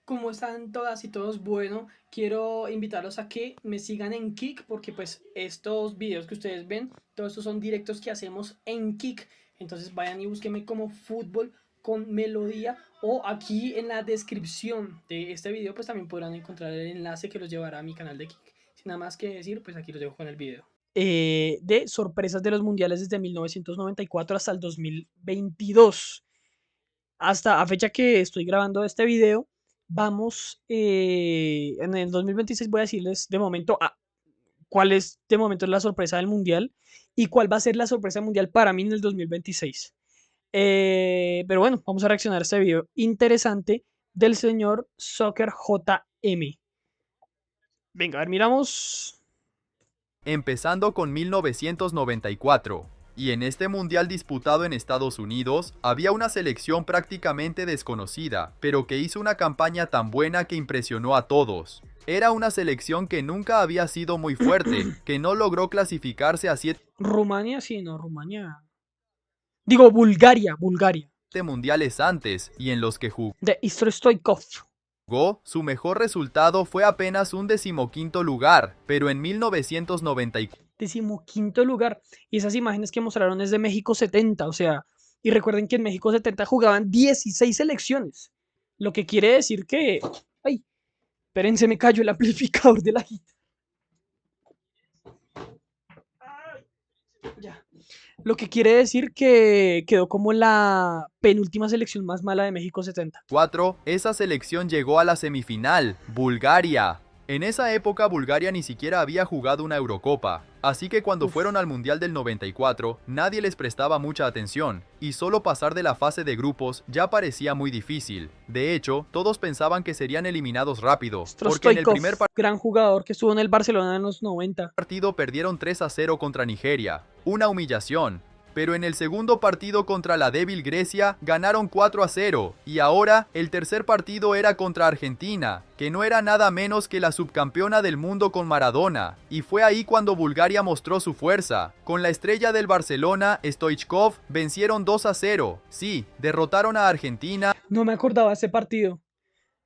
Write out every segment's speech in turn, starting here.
¿Cómo están todas y todos? Bueno, quiero invitarlos a que me sigan en Kick porque pues estos videos que ustedes ven, todos estos son directos que hacemos en Kick. Entonces vayan y búsquenme como fútbol con melodía o aquí en la descripción de este video pues también podrán encontrar el enlace que los llevará a mi canal de Kick. Sin nada más que decir, pues aquí los dejo con el video. De sorpresas de los mundiales desde 1994 hasta el 2022. Hasta a fecha que estoy grabando este video, vamos, en el 2026 voy a decirles de momento cuál es de momento la sorpresa del mundial y cuál va a ser la sorpresa mundial para mí en el 2026. Pero bueno, vamos a reaccionar a este video interesante del señor Soccer JM. Venga, a ver, miramos. Empezando con 1994, y en este mundial disputado en Estados Unidos, había una selección prácticamente desconocida, pero que hizo una campaña tan buena que impresionó a todos. Era una selección que nunca había sido muy fuerte, que no logró clasificarse a 7 Rumania, sí, no, Rumania. Digo, Bulgaria. mundiales antes, y en los que De Istro Stoikov. su mejor resultado fue apenas un 15º lugar, pero en 1994 15º lugar. Y esas imágenes que mostraron es de México 70, o sea, y recuerden que en México 70 jugaban 16 selecciones, lo que quiere decir que, ay, espérense, me cayó el amplificador de la guitarra. Ya. Lo que quiere decir que quedó como la penúltima selección más mala de México 70. esa selección llegó a la semifinal, Bulgaria. En esa época Bulgaria ni siquiera había jugado una Eurocopa, así que cuando fueron al Mundial del 94 nadie les prestaba mucha atención, y solo pasar de la fase de grupos ya parecía muy difícil. De hecho, todos pensaban que serían eliminados rápido, porque en el primer gran jugador que estuvo en el Barcelona en los 90. partido perdieron 3-0 contra Nigeria, una humillación. Pero en el segundo partido contra la débil Grecia ganaron 4-0 y ahora el tercer partido era contra Argentina, que no era nada menos que la subcampeona del mundo con Maradona, y fue ahí cuando Bulgaria mostró su fuerza. Con la estrella del Barcelona, Stoichkov, vencieron 2-0. Sí, derrotaron a Argentina. No me acordaba de ese partido.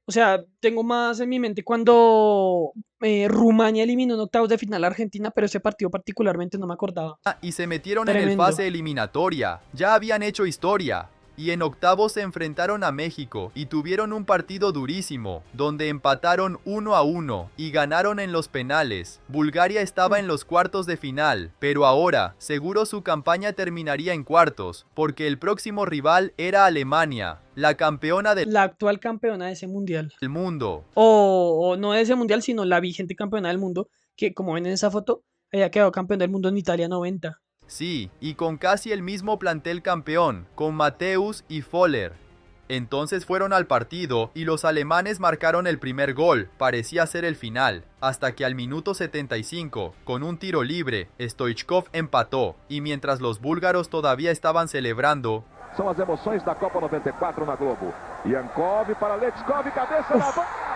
O sea, tengo más en mi mente cuando Rumania eliminó en octavos de final a Argentina, pero ese partido particularmente no me acordaba. Y se metieron en el Tremendo. fase eliminatoria. Ya habían hecho historia. Y en octavos se enfrentaron a México y tuvieron un partido durísimo, donde empataron 1-1 y ganaron en los penales. Bulgaria estaba en los cuartos de final, pero ahora seguro su campaña terminaría en cuartos, porque el próximo rival era Alemania, la campeona La actual campeona de ese mundial. del mundo. O no de ese mundial, sino la vigente campeona del mundo, que como ven en esa foto, había quedado campeón del mundo en Italia 90. Sí, y con casi el mismo plantel campeón, con Mateus y Voller. Entonces fueron al partido y los alemanes marcaron el primer gol, parecía ser el final, hasta que al minuto 75, con un tiro libre, Stoichkov empató, y mientras los búlgaros todavía estaban celebrando, São as emoções da Copa 94 na Globo. Yankov para Lechkov, cabeça na bola.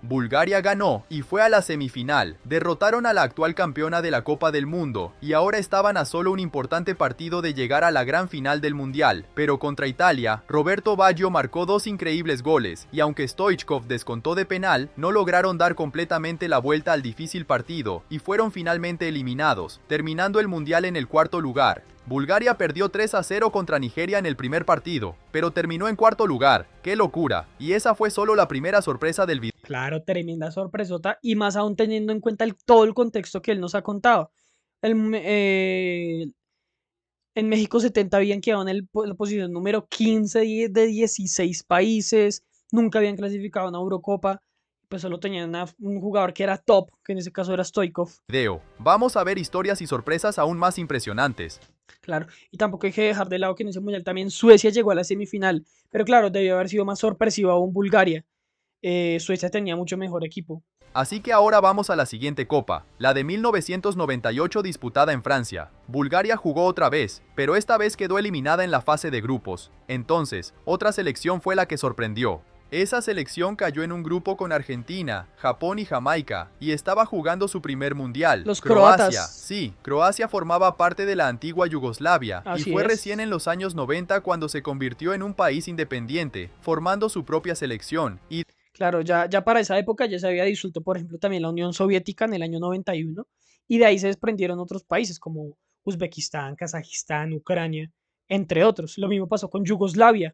Bulgaria ganó y fue a la semifinal. Derrotaron a la actual campeona de la Copa del Mundo y ahora estaban a solo un importante partido de llegar a la gran final del Mundial. Pero contra Italia, Roberto Baggio marcó 2 increíbles goles y aunque Stoichkov descontó de penal, no lograron dar completamente la vuelta al difícil partido y fueron finalmente eliminados, terminando el Mundial en el cuarto lugar. Bulgaria perdió 3-0 contra Nigeria en el primer partido, pero terminó en cuarto lugar. ¡Qué locura! Y esa fue solo la primera sorpresa del video. Claro, tremenda sorpresota, y más aún teniendo en cuenta todo el contexto que él nos ha contado. En México 70 habían quedado en la posición número 15 de 16 países, nunca habían clasificado a una Eurocopa, pues solo tenían un jugador que era top, que en ese caso era Stoikov. Vamos a ver historias y sorpresas aún más impresionantes. Claro, y tampoco hay que dejar de lado que en ese mundial también Suecia llegó a la semifinal, pero claro, debió haber sido más sorpresiva aún Bulgaria. Suecia tenía mucho mejor equipo. Así que ahora vamos a la siguiente copa, la de 1998 disputada en Francia. Bulgaria jugó otra vez, pero esta vez quedó eliminada en la fase de grupos. Entonces, otra selección fue la que sorprendió. Esa selección cayó en un grupo con Argentina, Japón y Jamaica, y estaba jugando su primer mundial. Los Croacia. croatas. Sí, Croacia formaba parte de la antigua Yugoslavia, Así y fue es. recién en los años 90 cuando se convirtió en un país independiente, formando su propia selección, y Claro, ya para esa época ya se había disuelto, por ejemplo, también la Unión Soviética en el año 91, y de ahí se desprendieron otros países como Uzbekistán, Kazajistán, Ucrania, entre otros. Lo mismo pasó con Yugoslavia.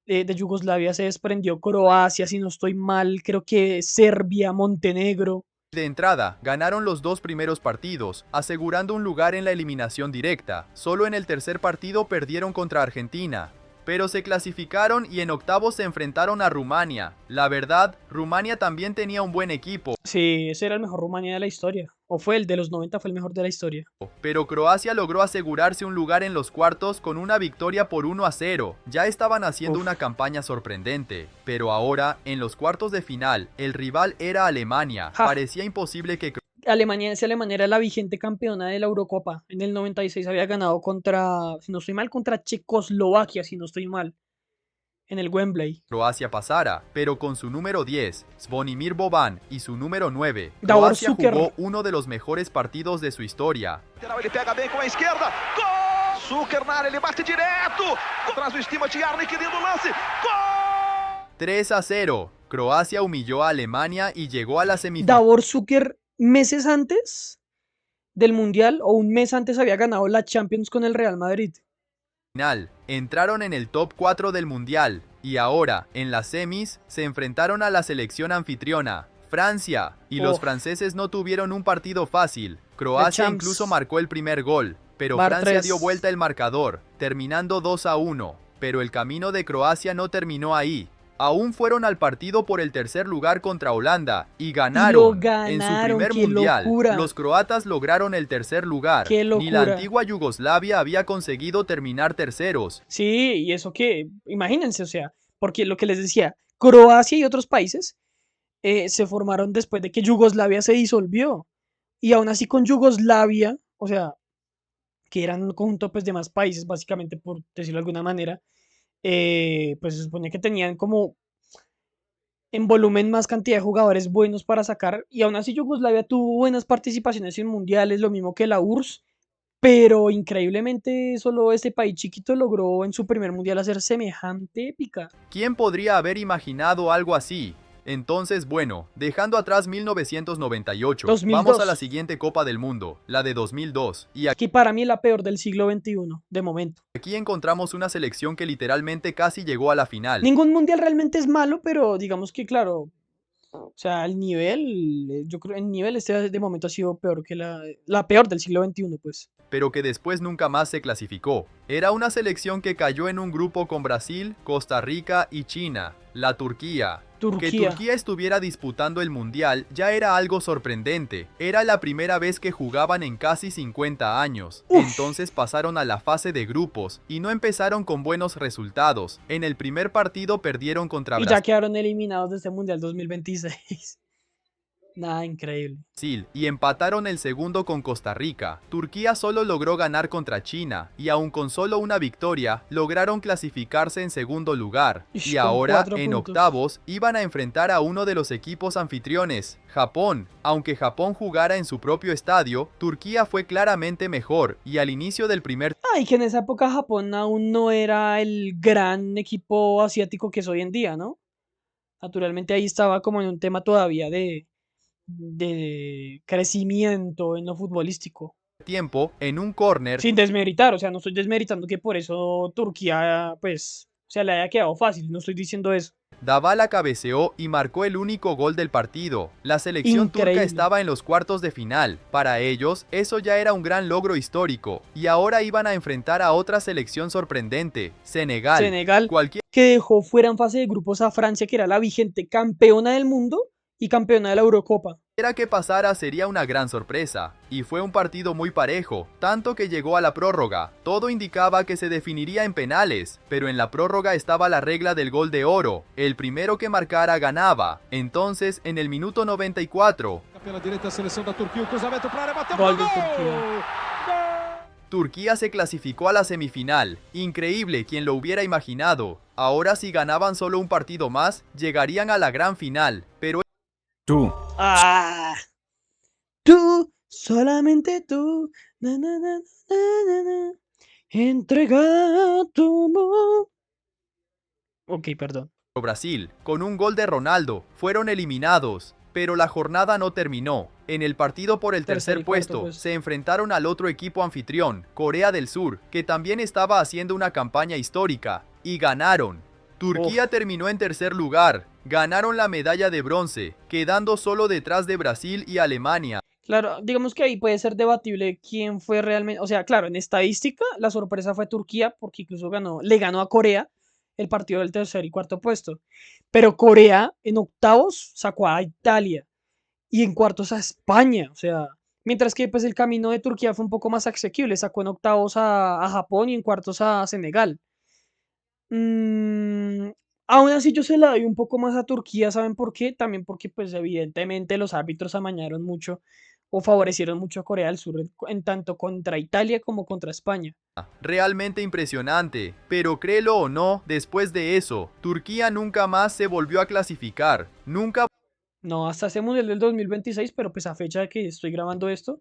De Yugoslavia se desprendió Croacia, si no estoy mal, creo que Serbia, Montenegro. de entrada, ganaron los dos primeros partidos, asegurando un lugar en la eliminación directa. Solo en el tercer partido perdieron contra Argentina, pero se clasificaron y en octavos se enfrentaron a Rumania. La verdad, Rumania también tenía un buen equipo, Sí, ese era el mejor Rumania de la historia. O fue el de los 90, fue el mejor de la historia. pero Croacia logró asegurarse un lugar en los cuartos con una victoria por 1-0. Ya estaban haciendo Uf. una campaña sorprendente, pero ahora, en los cuartos de final, el rival era Alemania. Ja. Parecía imposible que Alemania era la vigente campeona de la Eurocopa. En el 96 había ganado contra, si no estoy mal, contra Checoslovaquia, si no estoy mal, en el Wembley. Croacia pasara, pero con su número 10, Zvonimir Boban, y su número 9, Davor Croacia Šuker. jugó uno de los mejores partidos de su historia. Ele pega bem com a esquerda. Gol! Šuker na área, ele bate direto. Traz o estima Tiarni, que lindo lance. Gol! 3-0. Croacia humilló a Alemania y llegó a la semifinal. Davor Šuker, meses antes del Mundial, o un mes antes, había ganado la Champions con el Real Madrid. Entraron en el top 4 del Mundial y ahora, en las semis, se enfrentaron a la selección anfitriona, Francia, y los Uf. franceses no tuvieron un partido fácil. Croacia champs. incluso marcó el primer gol, pero Bar Francia 3. dio vuelta el marcador, terminando 2-1. Pero el camino de Croacia no terminó ahí. Aún fueron al partido por el tercer lugar contra Holanda y ganaron. En su ganaron, primer ¡qué mundial, locura! los croatas lograron el tercer lugar. ¡Qué Ni la locura! antigua Yugoslavia había conseguido terminar terceros. Sí, y eso que, imagínense, o sea, porque lo que les decía, Croacia y otros países se formaron después de que Yugoslavia se disolvió. Y aún así con Yugoslavia, o sea, que eran un conjunto pues, de más países, básicamente, por decirlo de alguna manera, pues se supone que tenían como en volumen más cantidad de jugadores buenos para sacar. Y aún así Yugoslavia tuvo buenas participaciones en mundiales, lo mismo que la URSS. Pero increíblemente solo este país chiquito logró en su primer mundial hacer semejante épica. ¿Quién podría haber imaginado algo así? Entonces, bueno, dejando atrás 1998, 2002. vamos a la siguiente Copa del Mundo, la de 2002. Y Que para mí es la peor del siglo XXI, de momento. aquí encontramos una selección que literalmente casi llegó a la final. Ningún mundial realmente es malo, pero digamos que claro, o sea, el nivel, yo creo, el nivel este de momento ha sido peor que la peor del siglo XXI, pues. Pero que después nunca más se clasificó. Era una selección que cayó en un grupo con Brasil, Costa Rica y China, la Turquía. Que Turquía. Turquía estuviera disputando el Mundial ya era algo sorprendente. Era la primera vez que jugaban en casi 50 años. Uf. Entonces pasaron a la fase de grupos y no empezaron con buenos resultados. En el primer partido perdieron contra Y ya quedaron eliminados de este mundial 2026. Nada, increíble. Brasil y empataron el segundo con Costa Rica. Turquía solo logró ganar contra China y aun con solo una victoria lograron clasificarse en segundo lugar. Ish, Y con ahora 4 en puntos. octavos iban a enfrentar a uno de los equipos anfitriones, Japón. Aunque Japón jugara en su propio estadio, Turquía fue claramente mejor y al inicio del primer Ah, y que en esa época Japón aún no era el gran equipo asiático que es hoy en día, ¿no? Naturalmente ahí estaba como en un tema todavía de crecimiento en lo futbolístico. tiempo, en un córner, Sin desmeritar, o sea, no estoy desmeritando que por eso Turquía, pues, o sea, le haya quedado fácil, no estoy diciendo eso. Dybala cabeceó y marcó el único gol del partido. La selección turca Increíble. estaba en los cuartos de final. Para ellos, eso ya era un gran logro histórico. Y ahora iban a enfrentar a otra selección sorprendente, Senegal. Senegal, Cualquiera que dejó fuera en fase de grupos a Francia, que era la vigente campeona del mundo y campeona de la Eurocopa. que pasara sería una gran sorpresa. Y fue un partido muy parejo, tanto que llegó a la prórroga. Todo indicaba que se definiría en penales, pero en la prórroga estaba la regla del gol de oro. El primero que marcara ganaba. Entonces, en el minuto 94, Pela direita a seleção da Turquia, o cruzamento para a área, bateu Gol pro de gol! Turquía. Turquía se clasificó a la semifinal. Increíble, quien lo hubiera imaginado. Ahora si ganaban solo un partido más, llegarían a la gran final. Pero Tú. ¡Ah! Tú, solamente tú. Na, na, na, na, na, na. Entrega tu amor. Ok, perdón. Brasil, con un gol de Ronaldo, fueron eliminados. Pero la jornada no terminó. En el partido por el tercer Tercer y cuarto puesto, puesto. se enfrentaron al otro equipo anfitrión, Corea del Sur, que también estaba haciendo una campaña histórica, y ganaron. Turquía terminó en tercer lugar, ganaron la medalla de bronce, quedando solo detrás de Brasil y Alemania. Claro, digamos que ahí puede ser debatible quién fue realmente, o sea, claro, en estadística la sorpresa fue Turquía porque incluso le ganó a Corea el partido del tercer y cuarto puesto. Pero Corea en octavos sacó a Italia y en cuartos a España, o sea, mientras que pues el camino de Turquía fue un poco más asequible, sacó en octavos a Japón y en cuartos a Senegal. Mm, aún así yo se la doy un poco más a Turquía, ¿saben por qué? También porque pues evidentemente los árbitros amañaron mucho o favorecieron mucho a Corea del Sur en tanto contra Italia como contra España. Realmente impresionante, pero créelo o no, después de eso, Turquía nunca más se volvió a clasificar, nunca No, hasta ese Mundial del 2026, pero pues a fecha de que estoy grabando esto,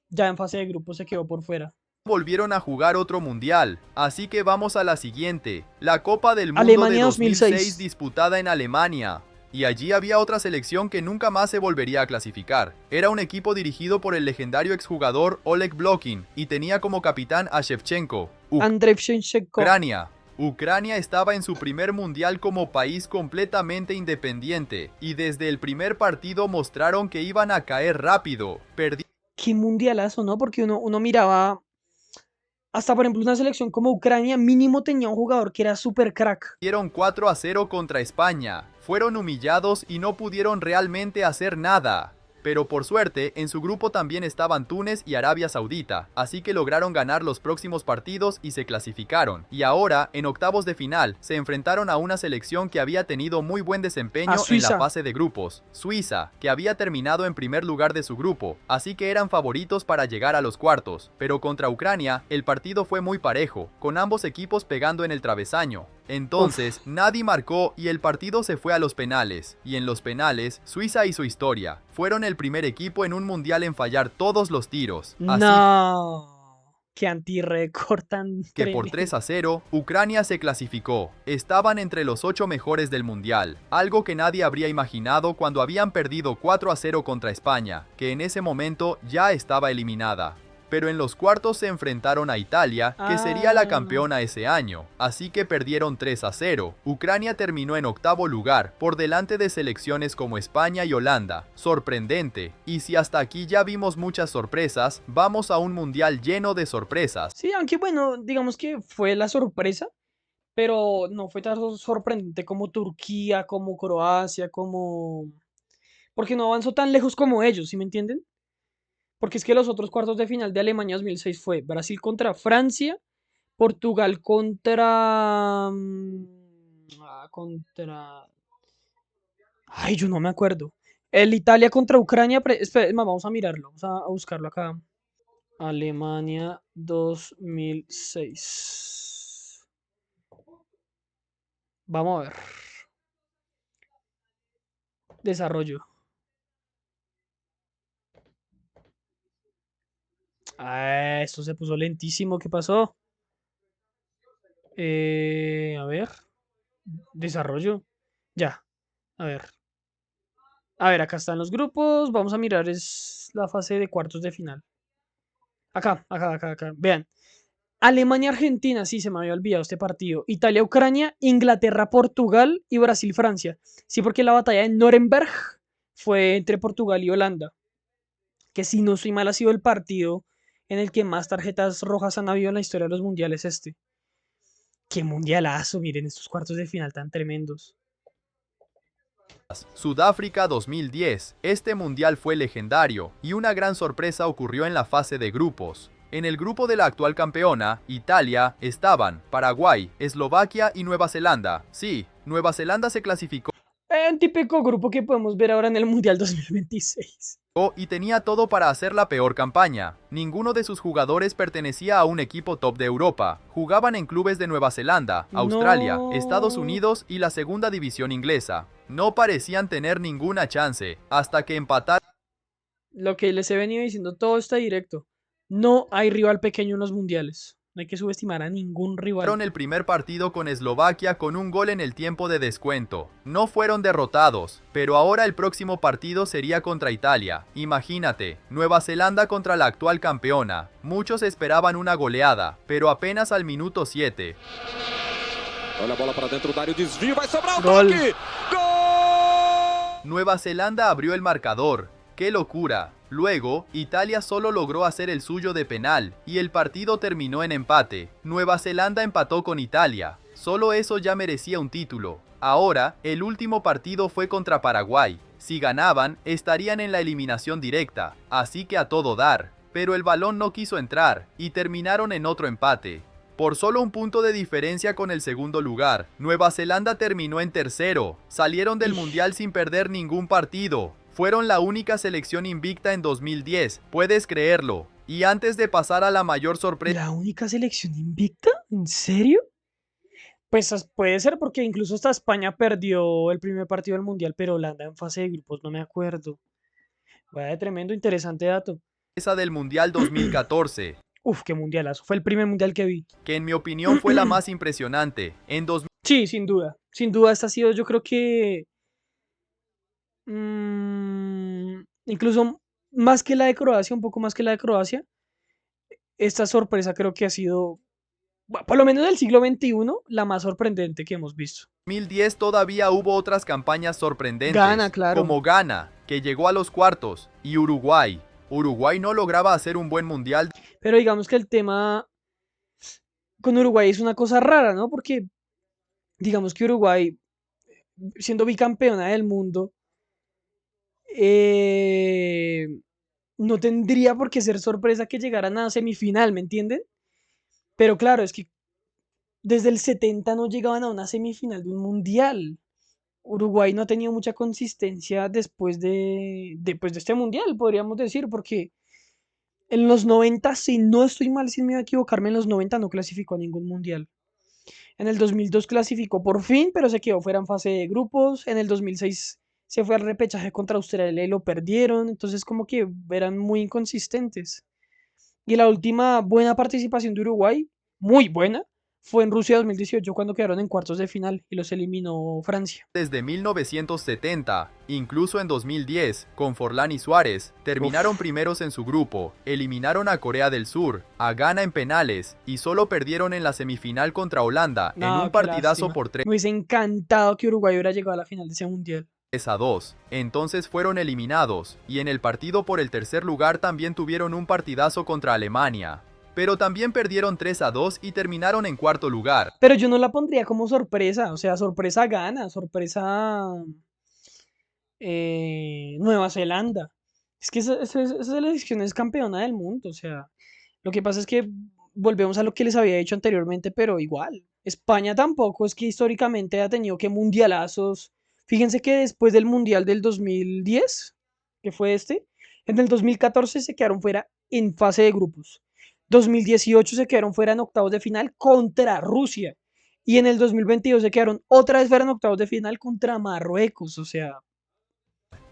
ya en fase de grupo se quedó por fuera. volvieron a jugar otro mundial, así que vamos a la siguiente, la Copa del Mundo de Alemania 2006 2006. disputada en Alemania. Y allí había otra selección que nunca más se volvería a clasificar. Era un equipo dirigido por el legendario exjugador Oleg Blokin y tenía como capitán a Shevchenko. Andrei Shevchenko. Ucrania. Ucrania estaba en su primer mundial como país completamente independiente y desde el primer partido mostraron que iban a caer rápido. Qué mundialazo, ¿no? Porque uno miraba, hasta por ejemplo una selección como Ucrania, mínimo tenía un jugador que era súper crack. Perdieron 4-0 contra España. Fueron humillados y no pudieron realmente hacer nada. Pero por suerte, en su grupo también estaban Túnez y Arabia Saudita, así que lograron ganar los próximos partidos y se clasificaron. Y ahora, en octavos de final, se enfrentaron a una selección que había tenido muy buen desempeño en la fase de grupos, Suiza, que había terminado en primer lugar de su grupo, así que eran favoritos para llegar a los cuartos. Pero contra Ucrania, el partido fue muy parejo, con ambos equipos pegando en el travesaño. Entonces, nadie marcó y el partido se fue a los penales. Y en los penales, Suiza hizo historia. Fueron el primer equipo en un mundial en fallar todos los tiros. Así No, qué antirrécord tan que por tremendo. 3-0, Ucrania se clasificó. Estaban entre los 8 mejores del mundial. Algo que nadie habría imaginado cuando habían perdido 4-0 contra España, que en ese momento ya estaba eliminada. Pero en los cuartos se enfrentaron a Italia, que sería la campeona ese año, así que perdieron 3-0. Ucrania terminó en octavo lugar, por delante de selecciones como España y Holanda. Sorprendente. Y si hasta aquí ya vimos muchas sorpresas, vamos a un mundial lleno de sorpresas. Sí, aunque bueno, digamos que fue la sorpresa, pero no fue tan sorprendente como Turquía, como Croacia, como... Porque no avanzó tan lejos como ellos, ¿sí me entienden? Porque es que los otros cuartos de final de Alemania 2006 fue Brasil contra Francia, Portugal contra... contra... Ay, yo no me acuerdo. El Italia contra Ucrania... espera, vamos a mirarlo, vamos a buscarlo acá. Alemania 2006. Vamos a ver. Desarrollo. Ah, esto se puso lentísimo. ¿Qué pasó? A ver. Desarrollo. Ya. A ver. A ver, acá están los grupos. Vamos a mirar. Es la fase de cuartos de final. Acá. Vean. Alemania-Argentina. Sí, se me había olvidado este partido. Italia-Ucrania. Inglaterra-Portugal. Y Brasil-Francia. Sí, porque la batalla de Nuremberg fue entre Portugal y Holanda. Que si no soy mal ha sido el partido en el que más tarjetas rojas han habido en la historia de los mundiales este. Qué mundialazo, miren estos cuartos de final tan tremendos. Sudáfrica 2010. Este mundial fue legendario y una gran sorpresa ocurrió en la fase de grupos. En el grupo de la actual campeona, Italia, estaban Paraguay, Eslovaquia y Nueva Zelanda. Sí, Nueva Zelanda se clasificó Un típico grupo que podemos ver ahora en el Mundial 2026. y tenía todo para hacer la peor campaña. Ninguno de sus jugadores pertenecía a un equipo top de Europa. Jugaban en clubes de Nueva Zelanda, Australia, No. Estados Unidos y la segunda división inglesa. No parecían tener ninguna chance, hasta que empataron Lo que les he venido diciendo, todo está directo. No hay rival pequeño en los mundiales. No hay que subestimar a ningún rival. el primer partido con Eslovaquia con un gol en el tiempo de descuento. No fueron derrotados, pero ahora el próximo partido sería contra Italia. Imagínate, Nueva Zelanda contra la actual campeona. Muchos esperaban una goleada, pero apenas al minuto 7. Olha a bola para dentro da área, o desvio, vai sobrar o Gol. toque! Gol! Nueva Zelanda abrió el marcador. ¡Qué locura! Luego, Italia solo logró hacer el suyo de penal, y el partido terminó en empate. Nueva Zelanda empató con Italia. Solo eso ya merecía un título. Ahora, el último partido fue contra Paraguay. Si ganaban, estarían en la eliminación directa, así que a todo dar. Pero el balón no quiso entrar, y terminaron en otro empate. Por solo un punto de diferencia con el segundo lugar, Nueva Zelanda terminó en tercero. Salieron del mundial sin perder ningún partido. Fueron la única selección invicta en 2010, puedes creerlo. Y antes de pasar a la mayor sorpresa ¿La única selección invicta? ¿En serio? Pues puede ser porque incluso hasta España perdió el primer partido del mundial, pero Holanda en fase de grupos, no me acuerdo. Vaya tremendo, interesante dato. del Mundial 2014, Uf, qué mundialazo. Fue el primer mundial que vi. que en mi opinión fue la más impresionante. En Sí, sin duda. Sin duda, esta ha sido, yo creo que incluso más que la de Croacia, un poco más que la de Croacia, esta sorpresa creo que ha sido, bueno, por lo menos del siglo XXI, la más sorprendente que hemos visto. 2010 todavía hubo otras campañas sorprendentes, Ghana, claro. como Ghana, que llegó a los cuartos, y Uruguay. Uruguay no lograba hacer un buen mundial Pero digamos que el tema con Uruguay es una cosa rara, ¿no? Porque digamos que Uruguay, siendo bicampeona del mundo, eh, no tendría por qué ser sorpresa que llegaran a semifinal, ¿me entienden? Pero claro, es que desde el 70 no llegaban a una semifinal de un mundial. Uruguay no ha tenido mucha consistencia después de este mundial, podríamos decir, porque en los 90, si no estoy mal, si me voy a equivocarme, en los 90 no clasificó a ningún mundial. En el 2002 clasificó por fin, pero se quedó fuera en fase de grupos. En el 2006 se fue al repechaje contra Australia y lo perdieron. Entonces como que eran muy inconsistentes. Y la última buena participación de Uruguay, muy buena, fue en Rusia 2018 cuando quedaron en cuartos de final y los eliminó Francia. desde 1970, incluso en 2010, con Forlán y Suárez, terminaron primeros en su grupo, eliminaron a Corea del Sur, a Ghana en penales, y solo perdieron en la semifinal contra Holanda, en No, un qué partidazo lástima. por 3 Me hubiese encantado que Uruguay hubiera llegado a la final de ese mundial. a 2. Entonces fueron eliminados, y en el partido por el tercer lugar también tuvieron un partidazo contra Alemania. Pero también perdieron 3-2 y terminaron en cuarto lugar. Pero yo no la pondría como sorpresa, o sea, sorpresa gana, sorpresa Nueva Zelanda. Es que esa selección es campeona del mundo, o sea, lo que pasa es que volvemos a lo que les había dicho anteriormente, pero igual, España tampoco es que históricamente ha tenido que mundialazos. Fíjense que después del mundial del 2010, que fue este, en el 2014 se quedaron fuera en fase de grupos. 2018 se quedaron fuera en octavos de final contra Rusia. Y en el 2022 se quedaron otra vez fuera en octavos de final contra Marruecos. O sea,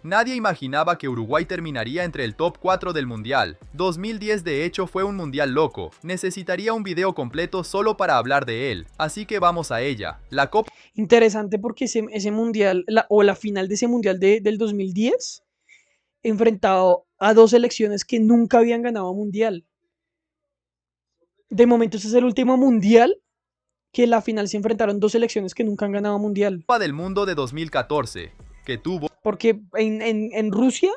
Nadie imaginaba que Uruguay terminaría entre el top 4 del mundial. 2010 de hecho fue un mundial loco. Necesitaría un video completo solo para hablar de él. Así que vamos a ella. La Copa interesante porque ese mundial, la final de ese mundial del 2010, enfrentado a dos selecciones que nunca habían ganado mundial. De momento, ese es el último mundial que en la final se enfrentaron dos selecciones que nunca han ganado mundial. del Mundo de 2014, que tuvo Porque en Rusia,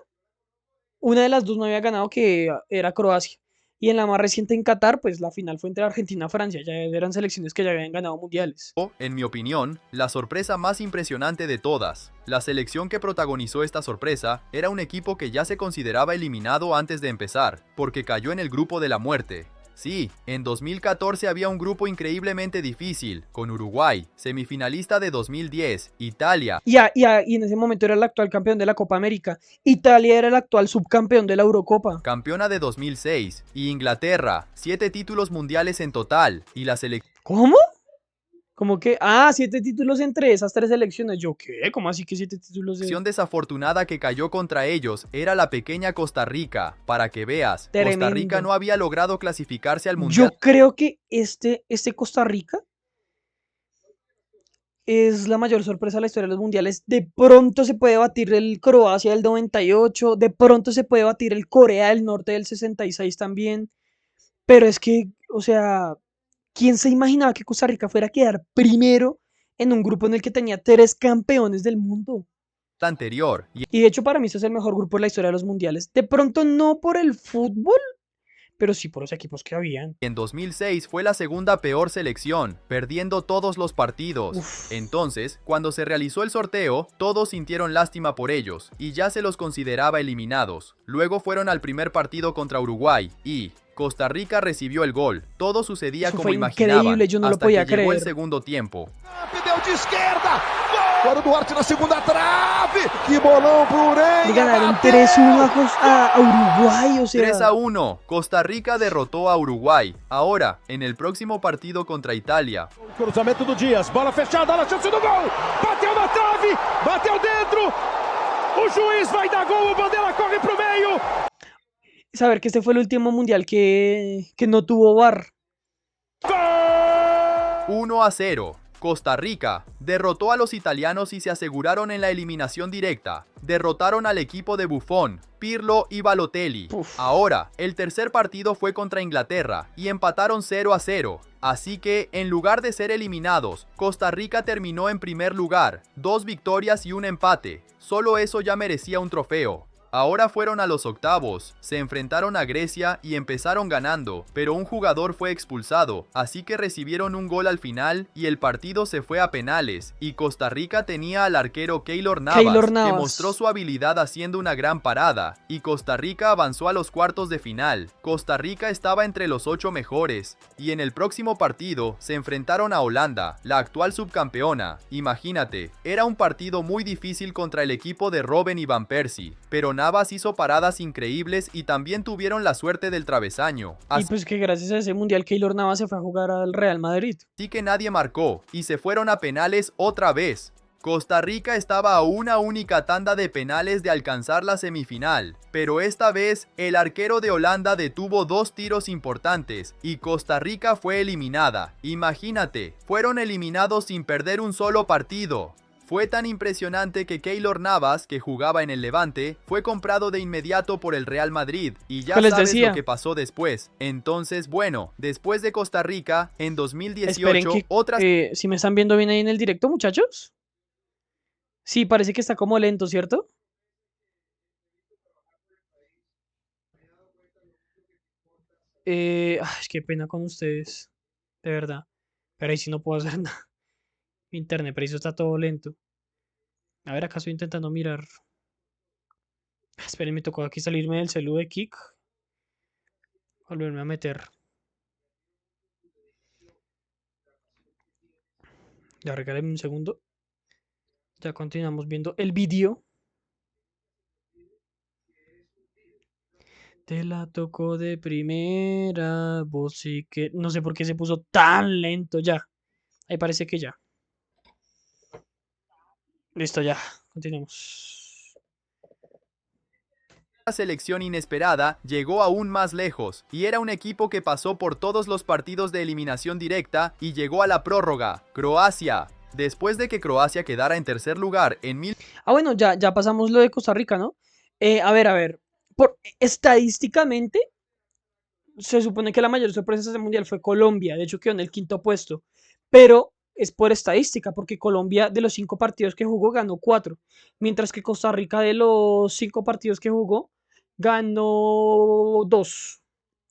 una de las dos no había ganado, que era Croacia. Y en la más reciente en Qatar, pues la final fue entre Argentina y Francia. Ya eran selecciones que ya habían ganado mundiales. en mi opinión, la sorpresa más impresionante de todas. La selección que protagonizó esta sorpresa era un equipo que ya se consideraba eliminado antes de empezar, porque cayó en el grupo de la muerte. Sí, en 2014 había un grupo increíblemente difícil, con Uruguay, semifinalista de 2010, Italia, Y en ese momento era el actual campeón de la Copa América. Italia era el actual subcampeón de la Eurocopa. campeona de 2006, y Inglaterra, 7 títulos mundiales en total, y la selección ¿Cómo? ¿Cómo que? Ah, 7 títulos entre esas 3 selecciones. ¿Yo qué? ¿Cómo así que 7 títulos de...? desafortunada que cayó contra ellos era la pequeña Costa Rica. Para que veas, Costa Tremendo. Rica no había logrado clasificarse al Mundial. Yo creo que este Costa Rica es la mayor sorpresa de la historia de los mundiales. De pronto se puede batir el Croacia del 98, de pronto se puede batir el Corea del Norte del 66 también. Pero es que, o sea, ¿quién se imaginaba que Costa Rica fuera a quedar primero en un grupo en el que tenía 3 campeones del mundo? anterior, Y de hecho para mí este es el mejor grupo de la historia de los mundiales. De pronto no por el fútbol, pero sí por los equipos que habían. en 2006 fue la segunda peor selección, perdiendo todos los partidos. Uf. Entonces, cuando se realizó el sorteo, todos sintieron lástima por ellos, y ya se los consideraba eliminados. Luego fueron al primer partido contra Uruguay, y Costa Rica recibió el gol. Todo sucedía Eso como fue imaginaban, increíble, yo no lo hasta podía que llegó el creer. Deu segundo tiempo. de esquerda. Gol! Agora o Duarte na segunda trave. Que bolão pro Ureña. Le ganaron Bateu. 3-1 a Uruguay, o sea. 3-1, Costa Rica derrotó a Uruguay. Ahora, en el próximo partido contra Italia, Cruzamento do Dias. Bola fechada. Olha a chance do gol. Bateu na trave. Bateu dentro. O juiz vai dar gol. O Bandeira corre pro meio. Saber que este fue el último mundial que no tuvo VAR. 1-0. Costa Rica derrotó a los italianos y se aseguraron en la eliminación directa. Derrotaron al equipo de Buffon, Pirlo y Balotelli. Uf. Ahora, el tercer partido fue contra Inglaterra y empataron 0-0. Así que, en lugar de ser eliminados, Costa Rica terminó en primer lugar, 2 victorias y un empate. Solo eso ya merecía un trofeo. Ahora fueron a los octavos, se enfrentaron a Grecia y empezaron ganando, pero un jugador fue expulsado, así que recibieron un gol al final y el partido se fue a penales, y Costa Rica tenía al arquero Keylor Navas, que mostró su habilidad haciendo una gran parada, y Costa Rica avanzó a los cuartos de final. Costa Rica estaba entre los 8 mejores, y en el próximo partido se enfrentaron a Holanda, la actual subcampeona. Imagínate, era un partido muy difícil contra el equipo de Robben y Van Persie, pero Navas hizo paradas increíbles y también tuvieron la suerte del travesaño. Y pues que gracias a ese mundial Keylor Navas se fue a jugar al Real Madrid. Así que nadie marcó y se fueron a penales otra vez. Costa Rica estaba a una única tanda de penales de alcanzar la semifinal, pero esta vez el arquero de Holanda detuvo 2 tiros importantes y Costa Rica fue eliminada. Imagínate, fueron eliminados sin perder un solo partido. Fue tan impresionante que Keylor Navas, que jugaba en el Levante, fue comprado de inmediato por el Real Madrid, y ya sabes lo que pasó después. Entonces, bueno, después de Costa Rica, en 2018, otras... ¿Si me están viendo bien ahí en el directo, muchachos? Sí, parece que está como lento, ¿cierto? Qué pena con ustedes, de verdad. Pero ahí sí no puedo hacer nada. Internet, pero eso está todo lento. A ver, acá estoy intentando mirar. Esperen, me tocó aquí salirme del celu de Kik. Volverme a meter. Ya regálenme un segundo. Ya continuamos viendo el vídeo. Te la tocó de primera. Vos sí que... No sé por qué se puso tan lento ya. Ahí parece que ya. Listo, ya. Continuemos. La selección inesperada llegó aún más lejos, y era un equipo que pasó por todos los partidos de eliminación directa y llegó a la prórroga. Croacia. Después de que Croacia quedara en tercer lugar en bueno, ya pasamos lo de Costa Rica, ¿no? A ver. Estadísticamente, se supone que la mayor sorpresa de ese mundial fue Colombia. De hecho, quedó en el 5.º puesto. Pero es por estadística, porque Colombia de los 5 partidos que jugó ganó 4. Mientras que Costa Rica de los 5 partidos que jugó ganó 2.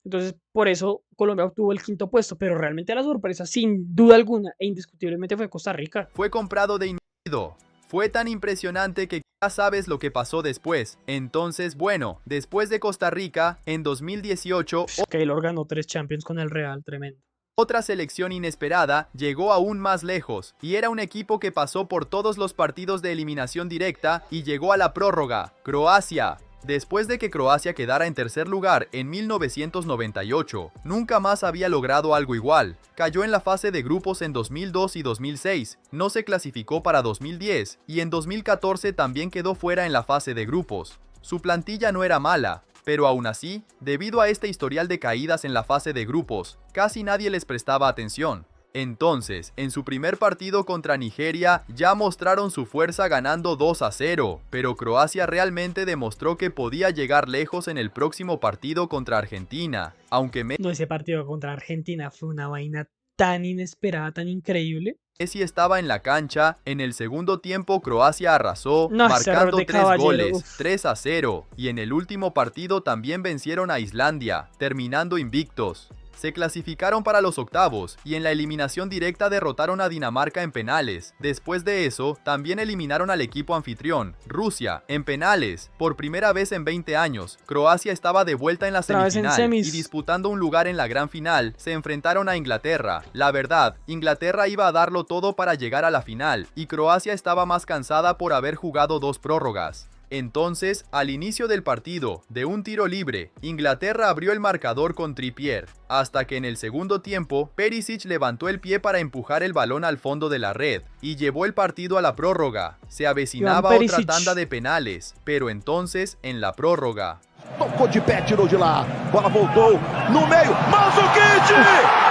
Entonces, por eso Colombia obtuvo el 5.º puesto. Pero realmente la sorpresa, sin duda alguna e indiscutiblemente, fue Costa Rica. Fue comprado de inmediato. Fue tan impresionante que Ya sabes lo que pasó después. Entonces, bueno, después de Costa Rica, en 2018, Keylor ganó 3 Champions con el Real, tremendo. otra selección inesperada llegó aún más lejos, y era un equipo que pasó por todos los partidos de eliminación directa y llegó a la prórroga: Croacia. Después de que Croacia quedara en tercer lugar en 1998, nunca más había logrado algo igual. Cayó en la fase de grupos en 2002 y 2006, no se clasificó para 2010 y en 2014 también quedó fuera en la fase de grupos. Su plantilla no era mala, pero aún así, debido a este historial de caídas en la fase de grupos, casi nadie les prestaba atención. Entonces, en su primer partido contra Nigeria, ya mostraron su fuerza ganando 2-0, pero Croacia realmente demostró que podía llegar lejos en el próximo partido contra Argentina, aunque No, ese partido contra Argentina fue una vaina tan inesperada, tan increíble. Messi estaba en la cancha. En el segundo tiempo Croacia arrasó, No, ese error marcando de 3 Caballero, goles, uf. 3-0, y en el último partido también vencieron a Islandia, terminando invictos. Se clasificaron para los octavos y en la eliminación directa derrotaron a Dinamarca en penales. Después de eso, también eliminaron al equipo anfitrión, Rusia, en penales. Por primera vez en 20 años, Croacia estaba de vuelta en la Otra vez en semifinal y semis. disputando un lugar en la gran final, se enfrentaron a Inglaterra. La verdad, Inglaterra iba a darlo todo para llegar a la final y Croacia estaba más cansada por haber jugado 2 prórrogas. Entonces, al inicio del partido, de un tiro libre, Inglaterra abrió el marcador con Trippier, hasta que en el segundo tiempo, Perisic levantó el pie para empujar el balón al fondo de la red, y llevó el partido a la prórroga. Se avecinaba Ivan otra Perisic. tanda de penales, pero entonces, en la prórroga, Tocou de pé, tirou de lá. Bola voltou no meio. Mandzukic!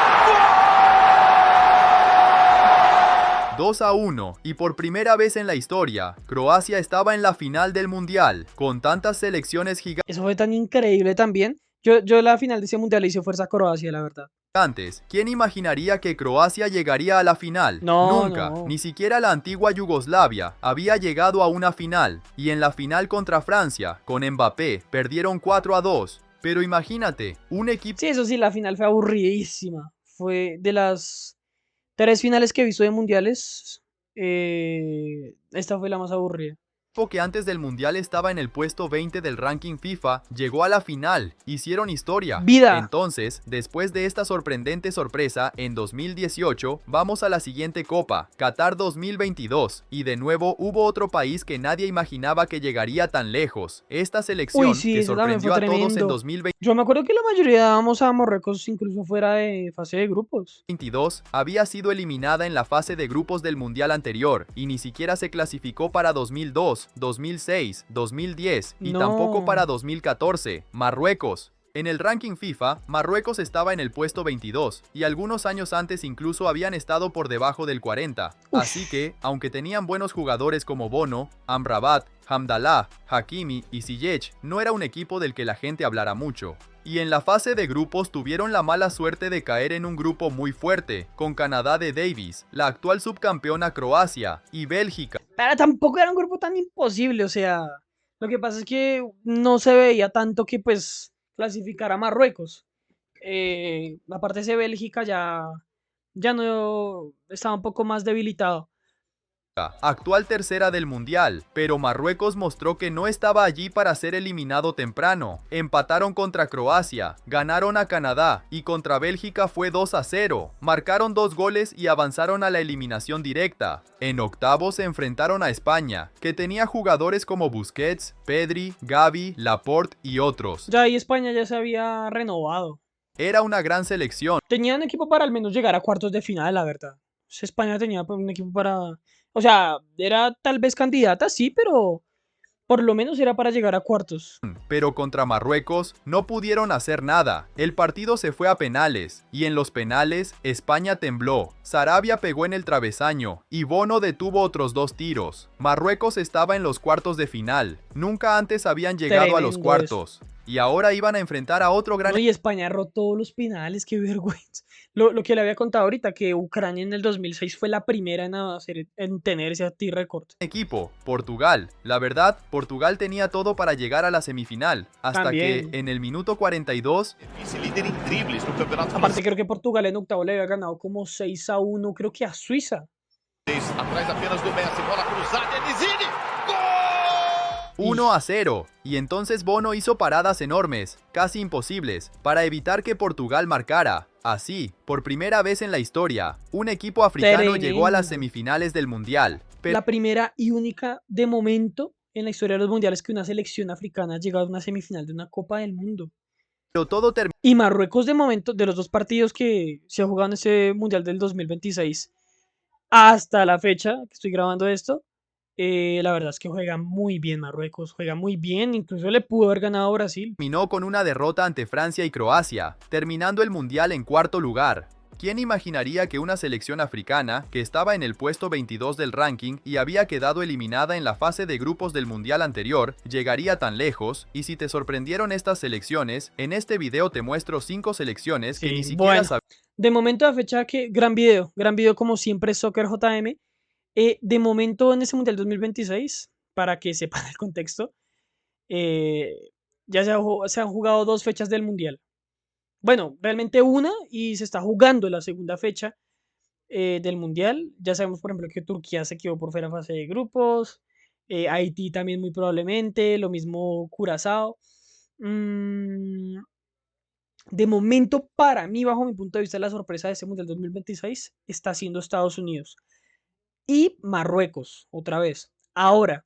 2-1, y por primera vez en la historia, Croacia estaba en la final del Mundial, con tantas selecciones Eso fue tan increíble también. Yo la final de ese mundial le hice fuerza a Croacia, la verdad. gigantes. ¿Quién imaginaría que Croacia llegaría a la final? No, Nunca, no. ni siquiera la antigua Yugoslavia había llegado a una final, y en la final contra Francia, con Mbappé, perdieron 4-2. Pero imagínate, un equipo Sí, eso sí, la final fue aburridísima. Fue de las 3 finales que he visto de mundiales, esta fue la más aburrida. que antes del Mundial estaba en el puesto 20 del ranking FIFA, llegó a la final, hicieron historia. Vida. Entonces, después de esta sorprendente sorpresa, en 2018, vamos a la siguiente Copa, Qatar 2022, y de nuevo hubo otro país que nadie imaginaba que llegaría tan lejos. Esta selección, Uy, sí, que ese también sorprendió a fue todos en tremendo. 2022, Yo me acuerdo que la mayoría dábamos a Marruecos incluso fuera de fase de grupos. había sido eliminada en la fase de grupos del Mundial anterior, y ni siquiera se clasificó para 2002, 2006, 2010 y No. tampoco para 2014. Marruecos. En el ranking FIFA, Marruecos estaba en el puesto 22 y algunos años antes incluso habían estado por debajo del 40. Uf. Así que, aunque tenían buenos jugadores como Bono, Amrabat, Hamdallah, Hakimi y Ziyech, no era un equipo del que la gente hablara mucho. Y en la fase de grupos tuvieron la mala suerte de caer en un grupo muy fuerte, con Canadá de Davis, la actual subcampeona Croacia, y Bélgica. Pero tampoco era un grupo tan imposible, o sea, lo que pasa es que no se veía tanto que pues clasificar a Marruecos. Aparte ese Bélgica ya no estaba un poco más debilitado. Actual tercera del mundial, pero Marruecos mostró que no estaba allí para ser eliminado temprano. Empataron contra Croacia, ganaron a Canadá y contra Bélgica fue 2-0. Marcaron 2 goles y avanzaron a la eliminación directa. En octavos se enfrentaron a España, que tenía jugadores como Busquets, Pedri, Gavi, Laporte y otros. Ya ahí España ya se había renovado. Era una gran selección. Tenía un equipo para al menos llegar a cuartos de final, la verdad. España tenía un equipo para... O sea, era tal vez candidata, sí, pero por lo menos era para llegar a cuartos. Pero contra Marruecos no pudieron hacer nada. El partido se fue a penales, y en los penales España tembló. Sarabia pegó en el travesaño, y Bono detuvo otros 2 tiros. Marruecos estaba en los cuartos de final. Nunca antes habían llegado a los Tremendo cuartos. Y ahora iban a enfrentar a otro gran No, y España erró todos los penales, qué vergüenza. Lo que le había contado ahorita, que Ucrania en el 2006 fue la primera en tener ese récord. equipo, Portugal. La verdad, Portugal tenía todo para llegar a la semifinal, hasta También. que en el minuto 42 Vice-líder em dribles no Campeonato Aparte creo que Portugal en octavo le había ganado como 6-1, creo que a Suiza. Francês. Atrás apenas do Messi. Bola cruzada. Elisine. Gol! 1-0, y entonces Bono hizo paradas enormes, casi imposibles, para evitar que Portugal marcara. Así, por primera vez en la historia, un equipo africano llegó a las semifinales del Mundial. La primera y única de momento en la historia de los mundiales que una selección africana ha llegado a una semifinal de una Copa del Mundo. Pero todo terminó. Y Marruecos de momento, de los 2 partidos que se ha jugado en ese Mundial del 2026, hasta la fecha que estoy grabando esto, la verdad es que juega muy bien Marruecos, juega muy bien, incluso le pudo haber ganado a Brasil. Terminó con una derrota ante Francia y Croacia, terminando el Mundial en cuarto lugar. ¿Quién imaginaría que una selección africana, que estaba en el puesto 22 del ranking y había quedado eliminada en la fase de grupos del Mundial anterior, llegaría tan lejos? Y si te sorprendieron estas selecciones, en este video te muestro 5 selecciones que ni siquiera sabías. De momento a fecha que gran video como siempre Soccer JM. De momento en ese Mundial 2026, para que sepan el contexto, ya se han jugado 2 fechas del Mundial. Bueno, realmente una, y se está jugando la segunda fecha del Mundial. Ya sabemos, por ejemplo, que Turquía se quedó por fuera en fase de grupos, Haití también muy probablemente, lo mismo Curazao. De momento, para mí, bajo mi punto de vista, la sorpresa de este Mundial 2026 está siendo Estados Unidos y Marruecos, otra vez. Ahora,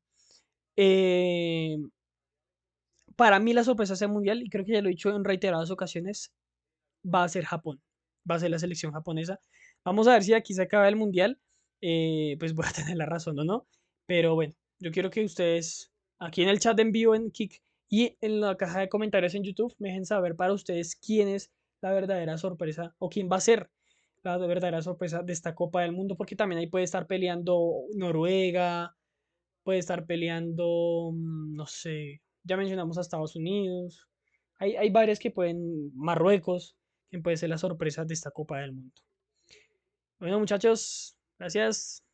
para mí la sorpresa de este Mundial, y creo que ya lo he dicho en reiteradas ocasiones, va a ser Japón, va a ser la selección japonesa. Vamos a ver si aquí se acaba el Mundial, pues voy a tener la razón o no, pero bueno, yo quiero que ustedes aquí en el chat de en vivo en Kik y en la caja de comentarios en YouTube me dejen saber para ustedes quién es la verdadera sorpresa o quién va a ser la verdadera sorpresa de esta Copa del Mundo, porque también ahí puede estar peleando Noruega, puede estar peleando, no sé, ya mencionamos a Estados Unidos, hay varias que pueden, Marruecos, que puede ser la sorpresa de esta Copa del Mundo. Bueno, muchachos, gracias.